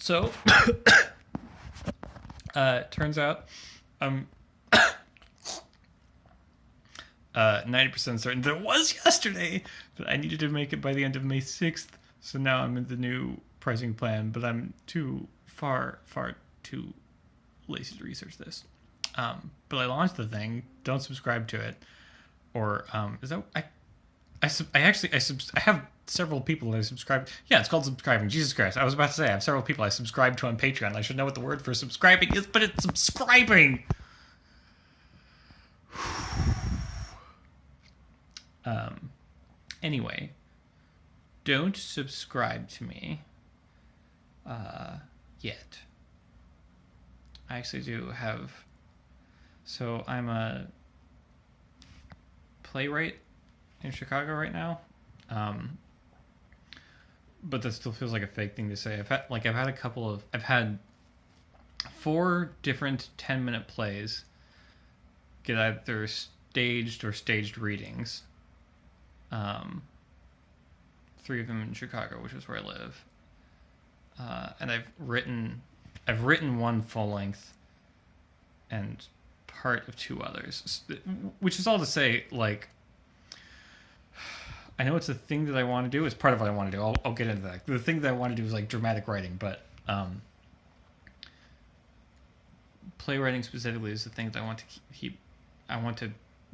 So, turns out I'm 90% certain that it was yesterday that I needed to make it by the end of May 6th. So now I'm in the new pricing plan, but I'm far too lazy to research this. But I launched the thing. Don't subscribe to it, or is that I have several people that I subscribe. Yeah, it's called subscribing. Jesus Christ, I was about to say I have several people I subscribe to on Patreon. I should know what the word for subscribing is, but it's subscribing. Anyway, don't subscribe to me yet. I actually do have. So I'm a playwright in Chicago right now, but that still feels like a fake thing to say. I've had 4 different 10-minute plays get either staged or staged readings. 3 of them in Chicago, which is where I live, and I've written 1 full length and part of 2 others, which is all to say, like, I know it's a thing that I want to do. It's part of what I want to do. I'll get into that. The thing that I want to do is like dramatic writing, but playwriting specifically is the thing that I want to keep. I want to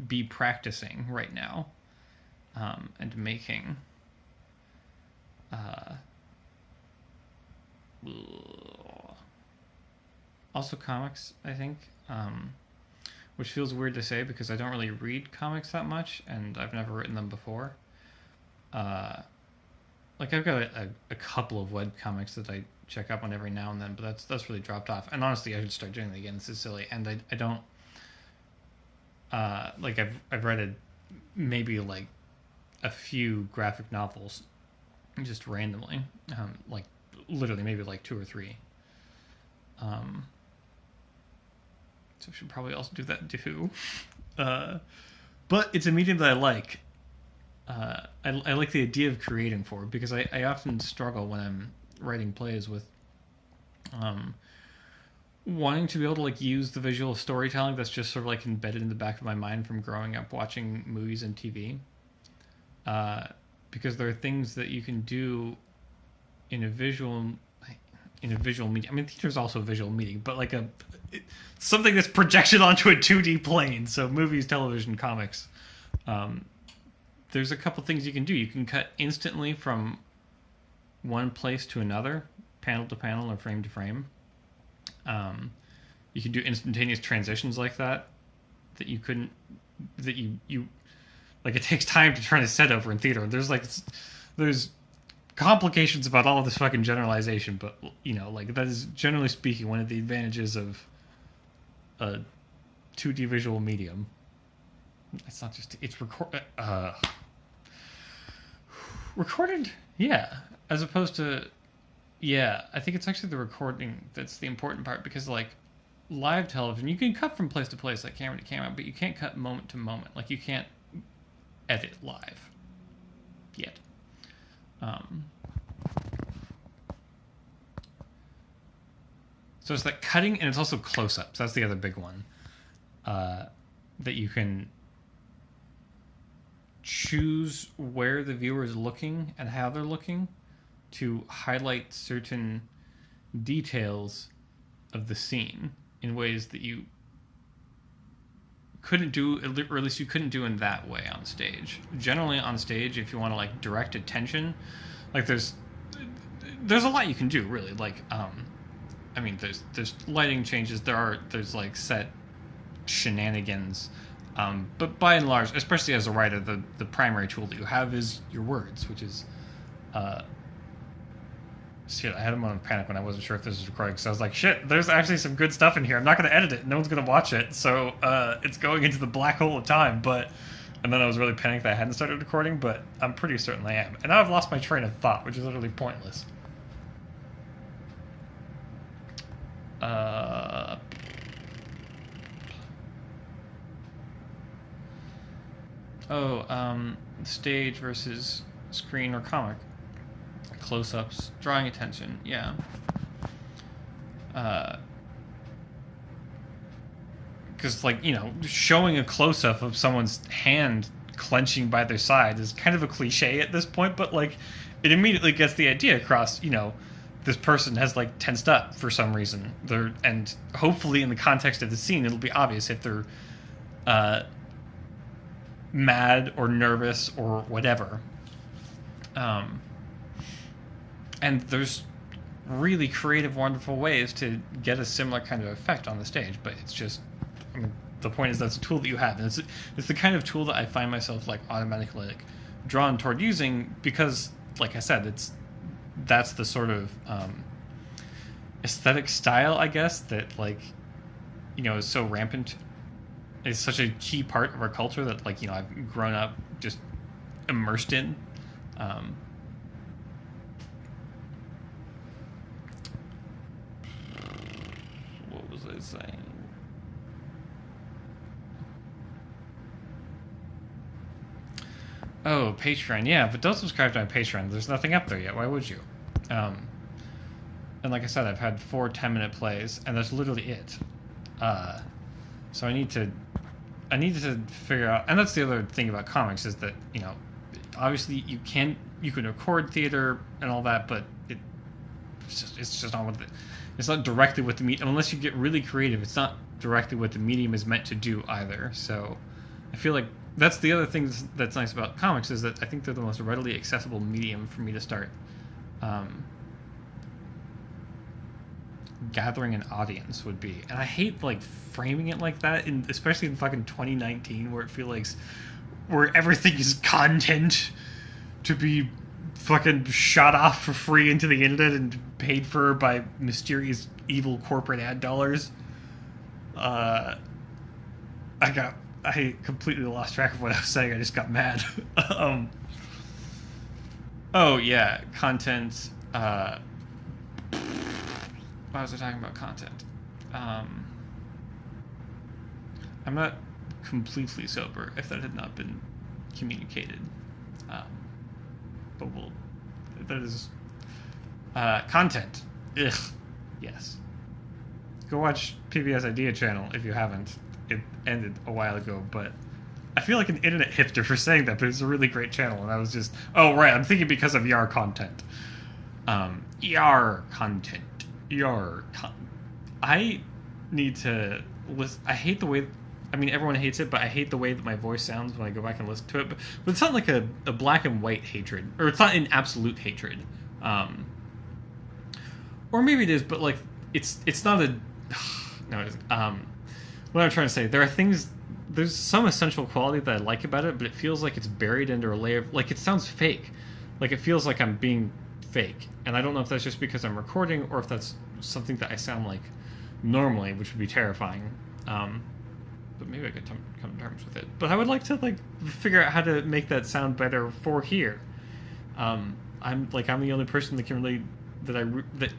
be practicing right now, and making. Also comics, I think, which feels weird to say because I don't really read comics that much, and I've never written them before. Like I've got a couple of web comics that I check up on every now and then, but that's really dropped off. And honestly, I should start doing that again. This is silly, and I don't. Like I've read maybe like a few graphic novels, just randomly, like literally maybe like 2 or 3. So I should probably also do that too. But it's a medium that I like. I like the idea of creating for it because I often struggle when I'm writing plays with wanting to be able to like use the visual storytelling that's just sort of like embedded in the back of my mind from growing up watching movies and TV. Because there are things that you can do in a visual medium. I mean, theater's also a visual medium, but like something that's projected onto a 2D plane. So movies, television, comics. There's a couple things you can do. You can cut instantly from one place to another, panel to panel or frame to frame. You can do instantaneous transitions like that you couldn't, that you like, it takes time to turn a set over in theater. There's complications about all of this fucking generalization, but like that is generally speaking one of the advantages of a 2D visual medium. It's not just recorded, yeah, as opposed to, yeah, I think it's actually the recording that's the important part, because like live television, you can cut from place to place, like camera to camera, but you can't cut moment to moment. Like you can't edit live yet. So it's that cutting, and it's also close-ups. That's the other big one. That you can choose where the viewer is looking and how they're looking to highlight certain details of the scene in ways that you couldn't do, or at least you couldn't do in that way on stage. Generally on stage, if you want to like direct attention, like there's a lot you can do, really. Like I mean, there's lighting changes, there's like set shenanigans, but by and large, especially as a writer, the primary tool that you have is your words, which is shit. I had a moment of panic when I wasn't sure if this was recording, because I was like, shit, there's actually some good stuff in here. I'm not going to edit it. No one's going to watch it, so it's going into the black hole of time. And then I was really panicked that I hadn't started recording, but I'm pretty certain I am. And now I've lost my train of thought, which is utterly pointless. Stage versus screen or comic. Close-ups, drawing attention, yeah. Because, like, you know, showing a close-up of someone's hand clenching by their side is kind of a cliche at this point, but, like, it immediately gets the idea across, you know, this person has, like, tensed up for some reason. And hopefully in the context of the scene, it'll be obvious if they're mad or nervous or whatever. And there's really creative, wonderful ways to get a similar kind of effect on the stage, but it's just, I mean, the point is that's a tool that you have, and it's the kind of tool that I find myself, like, automatically, like, drawn toward using because, like I said, that's the sort of aesthetic style, I guess, that, like, you know, is so rampant. It's such a key part of our culture that, like, you know, I've grown up just immersed in. What was I saying? Oh, Patreon. Yeah, but don't subscribe to my Patreon. There's nothing up there yet. Why would you? And like I said, I've had 4 10-minute plays, and that's literally it. So I need to figure out, and that's the other thing about comics is that, you know, obviously you can record theater and all that, but it's just not what it's not directly what the medium, unless you get really creative. It's not directly what the medium is meant to do either. So I feel like that's the other thing that's nice about comics is that I think they're the most readily accessible medium for me to start gathering an audience would be. And I hate, like, framing it like that, especially in fucking 2019 where everything is content to be fucking shot off for free into the internet and paid for by mysterious evil corporate ad dollars. I completely lost track of what I was saying. I just got mad. Oh yeah, content. Why was I talking about content? I'm not completely sober, if that had not been communicated. But that is content. Ugh. Yes. Go watch PBS Idea Channel if you haven't. It ended a while ago, but I feel like an internet hipster for saying that, but it's a really great channel, and I was just, oh right, I'm thinking because of YAR content. YAR content. I need to listen. I hate the way, I mean, everyone hates it, but I hate the way that my voice sounds when I go back and listen to it. But it's not like a black and white hatred, or it's not an absolute hatred. Or maybe it is, but, like, it's not a, no, it isn't. What I'm trying to say, there's some essential quality that I like about it, but it feels like it's buried under a layer of, like, it sounds fake. Like, it feels like I'm being fake. And I don't know if that's just because I'm recording or if that's something that I sound like normally, which would be terrifying. But maybe I could come to terms with it. But I would like to, like, figure out how to make that sound better for here. I'm the only person that can really, that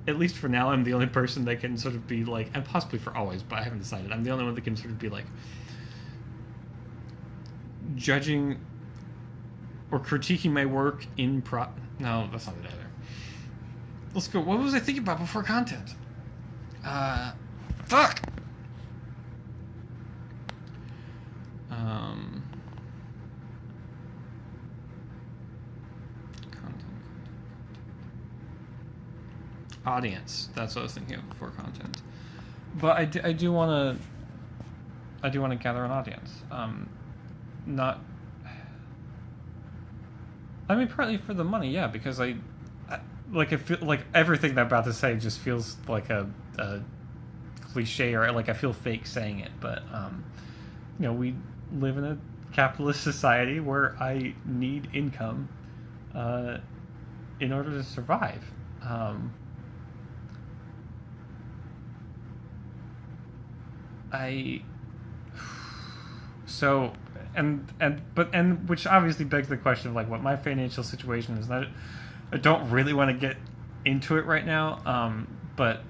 at least for now, I'm the only person that can sort of be like, and possibly for always, but I haven't decided. I'm the only one that can sort of be like judging or critiquing my work in No, that's not it either. Let's go. What was I thinking about before content? Fuck! Audience. That's what I was thinking of before content. But I do want to gather an audience. Not. I mean, partly for the money, yeah, because I feel like everything that I'm about to say just feels like a cliche, or like I feel fake saying it. But you know, we live in a capitalist society where I need income in order to survive. Which obviously begs the question of, like, what my financial situation is. I don't really want to get into it right now, but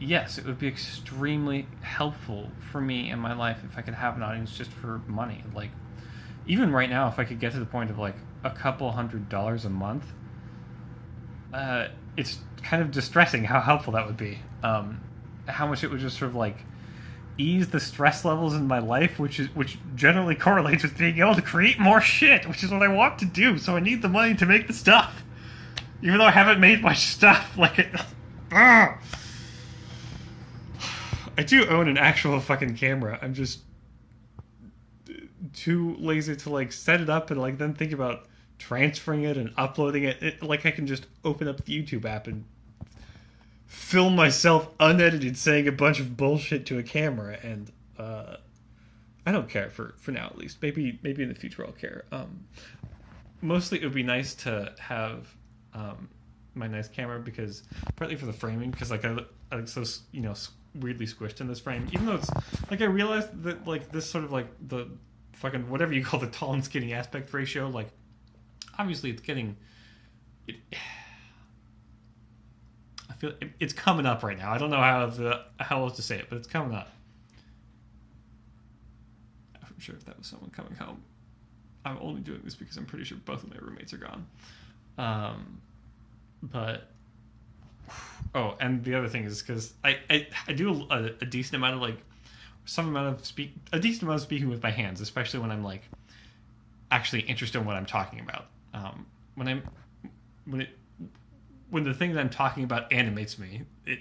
yes, it would be extremely helpful for me in my life if I could have an audience just for money. Like, even right now, if I could get to the point of like a couple $100 a month, it's kind of distressing how helpful that would be. How much it would just sort of like ease the stress levels in my life, which generally correlates with being able to create more shit, which is what I want to do. So I need the money to make the stuff, even though I haven't made much stuff. Like it, I do own an actual fucking camera. I'm just too lazy to like set it up and like then think about transferring it and uploading it. Like I can just open up the YouTube app and film myself unedited saying a bunch of bullshit to a camera, and I don't care for now, at least. Maybe in the future I'll care. Mostly it would be nice to have my nice camera, because partly for the framing, because like I look so weirdly squished in this frame, even though it's like I realized that like this sort of like the fucking whatever you call the tall and skinny aspect ratio, like obviously it's getting I feel it's coming up right now. I don't know how else to say it, but it's coming up. I'm sure if that was someone coming home. I'm only doing this because I'm pretty sure both of my roommates are gone. But and the other thing is because I do a decent amount of like a decent amount of speaking with my hands, especially when I'm like actually interested in what I'm talking about. When the thing that I'm talking about animates me, it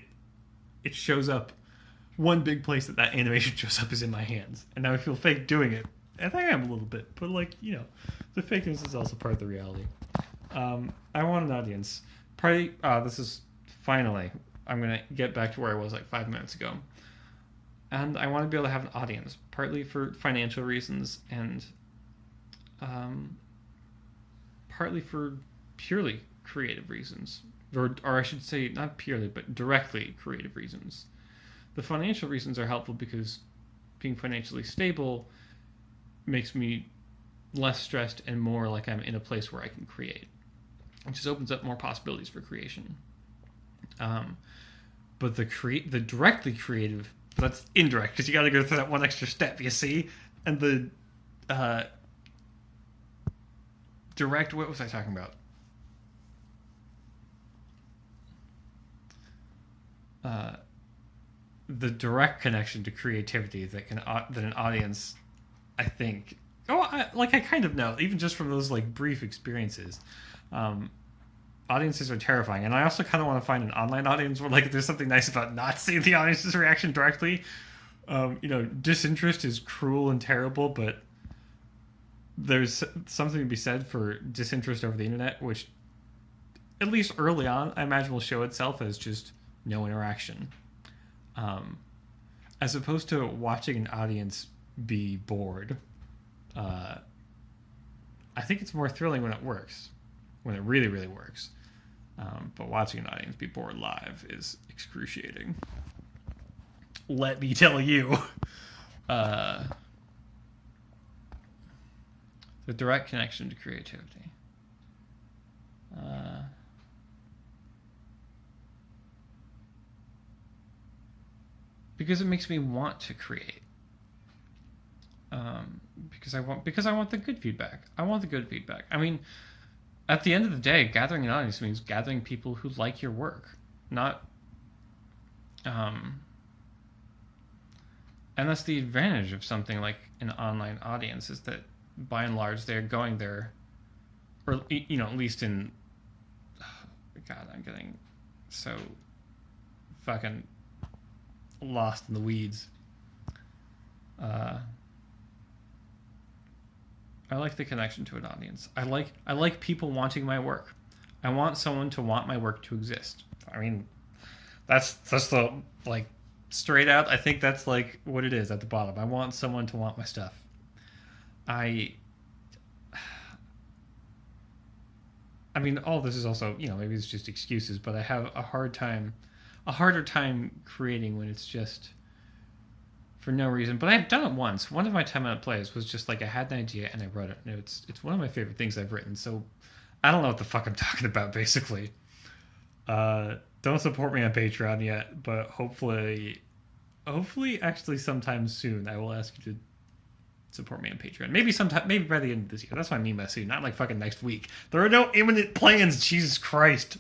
shows up. One big place that animation shows up is in my hands, and now I feel fake doing it. And I am a little bit, but like the fakeness is also part of the reality. I want an audience. Partly, this is finally I'm gonna get back to where I was like 5 minutes ago, and I want to be able to have an audience, partly for financial reasons, and partly for purely creative reasons. Or I should say, not purely, but directly creative reasons. The financial reasons are helpful because being financially stable makes me less stressed and more like I'm in a place where I can create. It just opens up more possibilities for creation. But the directly creative, that's indirect, because you got to go through that one extra step, you see? And the direct, what was I talking about? The direct connection to creativity that an audience, I think, I kind of know, even just from those like brief experiences, audiences are terrifying, and I also kind of want to find an online audience where like there's something nice about not seeing the audience's reaction directly. Disinterest is cruel and terrible, but there's something to be said for disinterest over the internet, which at least early on I imagine will show itself as just no interaction, as opposed to watching an audience be bored. I think it's more thrilling when it works, when it really, really works. But watching an audience be bored live is excruciating. Let me tell you. The direct connection to creativity. Because it makes me want to create. Because I want the good feedback. I want the good feedback. I mean, at the end of the day, gathering an audience means gathering people who like your work, not. And that's the advantage of something like an online audience, is that by and large they're going there, or at least in. God, I'm getting so fucking lost in the weeds. I like the connection to an audience. I like people wanting my work. I want someone to want my work to exist. I mean, that's the like straight out. I think that's like what it is at the bottom. I want someone to want my stuff. I mean, all this is also, maybe it's just excuses, but I have a harder time creating when it's just for no reason. But I've done it once. One of my 10-minute plays was just like I had an idea and I wrote it. And it's one of my favorite things I've written. So I don't know what the fuck I'm talking about, basically. Don't support me on Patreon yet, but hopefully actually sometime soon I will ask you to support me on Patreon. Maybe sometime, maybe by the end of this year. That's what I mean by soon. Not like fucking next week. There are no imminent plans. Jesus Christ.